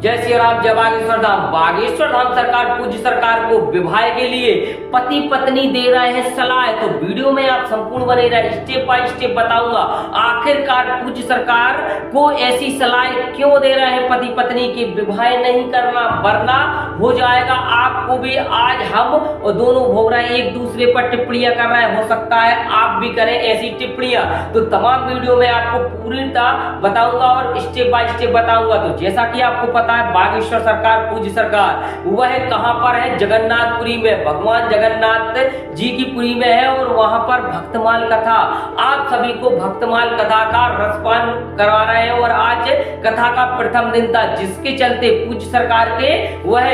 जय श्री राम, जय बागेश्वर धाम। बागेश्वर धाम सरकार पूज्य सरकार को विवाह के लिए पति पत्नी दे रहे हैं सलाह। तो वीडियो में आप संपूर्ण बने रहे, स्टेप बाय स्टेप बताऊंगा आखिरकार पूज्य सरकार को ऐसी सलाह क्यों दे रहे हैं पति पत्नी की विवाह नहीं करना, वरना हो जाएगा आपको भी। आज हम और दोनों भोग रहे हैं, एक दूसरे पर टिप्पणियां कर रहे हैं, हो सकता है आप भी करें ऐसी टिप्पणियां। तो तमाम वीडियो में आपको पूर्णतः बताऊंगा और स्टेप बाय स्टेप बताऊंगा। तो जैसा कि आपको पता है, बागेश्वर सरकार पूज्य सरकार वह कहां पर है? जगन्नाथपुरी में, भगवान जगन्नाथ जी की पुरी में है और वहां पर भक्तमाल कथा, आप सभी को भक्तमाल कथा का रसपान करवा रहे हैं। और आज कथा का प्रथम दिन था, जिसके चलते पूज्य सरकार के वह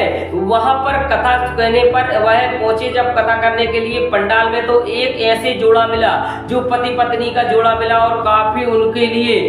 वहां पर कथा कहने पर वह पहुंचे जब कथा करने के लिए पंडाल में, तो एक ऐसे जोड़ा मिला जो पति पत्नी का जोड़ा मिला और काफी उनके लिए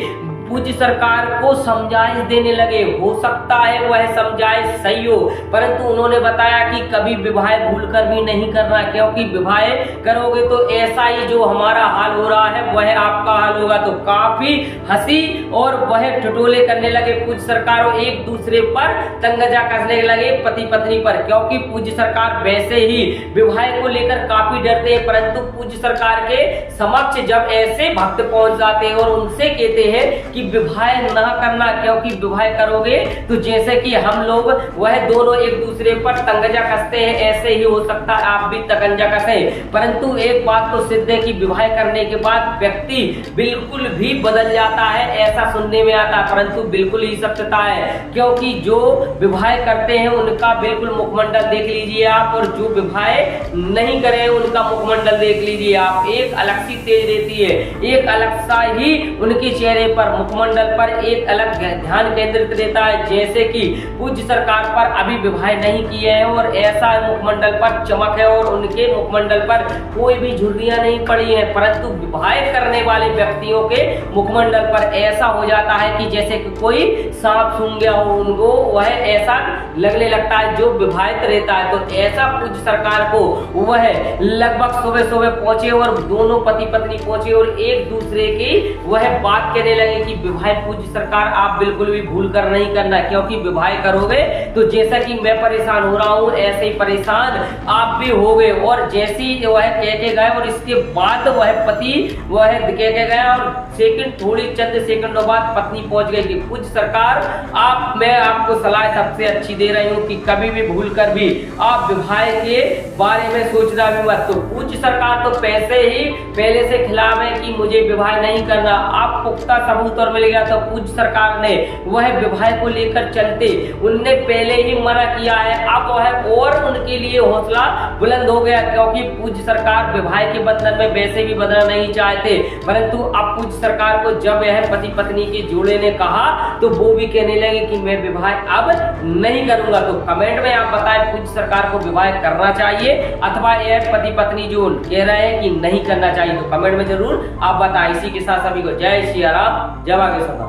पूज्य सरकार को समझाइश देने लगे। हो सकता है वह समझाइश सही हो, परंतु उन्होंने बताया कि कभी विवाह भूलकर भी नहीं करना, क्योंकि विवाह करोगे तो ऐसा ही जो हमारा हाल हो रहा है वह आपका हाल होगा। तो काफी हंसी और वह ठिठोले करने लगे पूज्य सरकार और एक दूसरे पर तंगजा कसने लगे पति पत्नी पर, क्योंकि पूज्य सरकार वैसे ही विवाह को लेकर काफी डरते हैं। परंतु पूज्य सरकार के समक्ष जब ऐसे भक्त पहुंच जाते हैं और उनसे कहते हैं कि विवाह ना करना, क्योंकि विवाह करोगे तो जैसे कि हम लोग वह दोनों एक दूसरे पर तंगजा कसते हैं, ऐसे ही हो सकता है आप भी तंगजा कसें। परंतु एक बात तो सिद्ध है कि विवाह करने के बाद व्यक्ति बिल्कुल भी बदल जाता है, ऐसा सुनने में आता है, परंतु बिल्कुल ही सत्यता है। क्योंकि जो विवाह करते हैं उनका बिल्कुल मुखमंडल देख लीजिए आप, और जो विवाह नहीं करे उनका मुखमंडल देख लीजिए आप। एक अलग सी तेज रहती है, एक अलग सा ही उनके चेहरे पर, मुखमंडल पर एक अलग ध्यान केंद्रित रहता है। जैसे कि पूज्य सरकार पर अभी विवाह नहीं किए हैं और ऐसा मुखमंडल पर चमक है और उनके मुखमंडल पर कोई भी झुर्रियां नहीं पड़ी हैं, परंतु विवाह करने वाले व्यक्तियों के मुखमंडल पर ऐसा हो जाता है कि जैसे कि कोई सांप सूंघ गया हो उनको, वह ऐसा लगने लगता है जो विवाहित रहता है। तो ऐसा पूज्य सरकार को वह लगभग सुबह सुबह पहुंचे और दोनों पति पत्नी पहुंचे और एक दूसरे की वह बात कहने लगे कि विवाह पूज्य सरकार आप बिल्कुल भी भूल कर नहीं करना, क्योंकि विवाह करोगे तो जैसा कि मैं परेशान हो रहा हूं ऐसे ही परेशान आप भी हो गए। और जैसी वह कह के गए और इसके बाद वह पति वह कह के गया और सेकंड थोड़ी चंद सेकंडों बाद पत्नी पहुंच गई कि पूज्य सरकार मैं आपको सलाह सबसे अच्छी दे रही हूँ कि कभी भी भूल कर भी आप विवाह के बारे में सोचना भी मत। तो पूज्य सरकार तो पैसे ही पहले से खिलाफ है कि मुझे विवाह नहीं करना, आप पुख्ता सबूत और मिल गया। तो पूज्य सरकार ने वह विवाह को लेकर चलते उनने पहले ही मना किया है, अब वह और उनके लिए हौसला बुलंद हो गया, क्योंकि पूज्य सरकार विवाह के बंधन में वैसे भी बंधना नहीं चाहते। परंतु अब पूज्य सरकार को जब यह पति पत्नी के जोड़े ने कहा तो वो भी कहने लगे कि मैं विवाह अब नहीं करूंगा। तो कमेंट में आप बताएं पूज्य सरकार को विवाह करना चाहिए अथवा यह पति पत्नी जो कह रहे हैं कि नहीं करना चाहिए, तो कमेंट में जरूर आप बताएं। इसी के साथ सभी को जय श्री राम, जय बागेश्वर धाम।